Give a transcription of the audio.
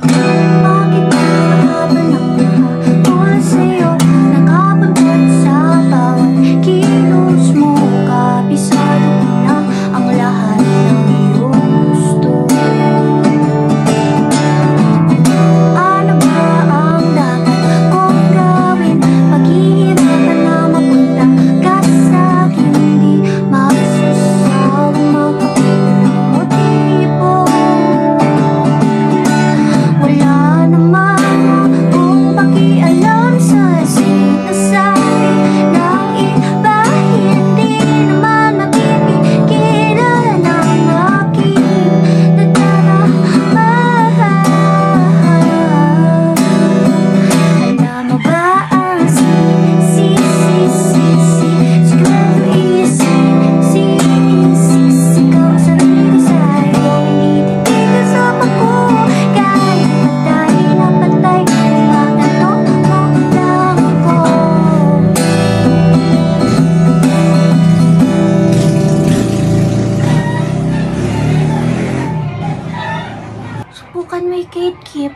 Bakit habang nagmamahal sa'yo, nakapagbot sa bawat kilos mo? Kabisado ko na ang lahat ng iyong gusto. Ano ba ang dapat kong gawin? Paghihirapan na mapunta ka sa'kin, di masusawang makapit ng motibo. Wala naman akong pakialam sa sinasabi ng iba, hindi naman napipigilan ang aking nagdaramahan. Alam mo ba ang siguro isisigaw ang sarili sa'yo, hindi titigil sa pagko. Kahit patay na patay, ipagtanto mo lang ako. Subukan mo i-gatekeep.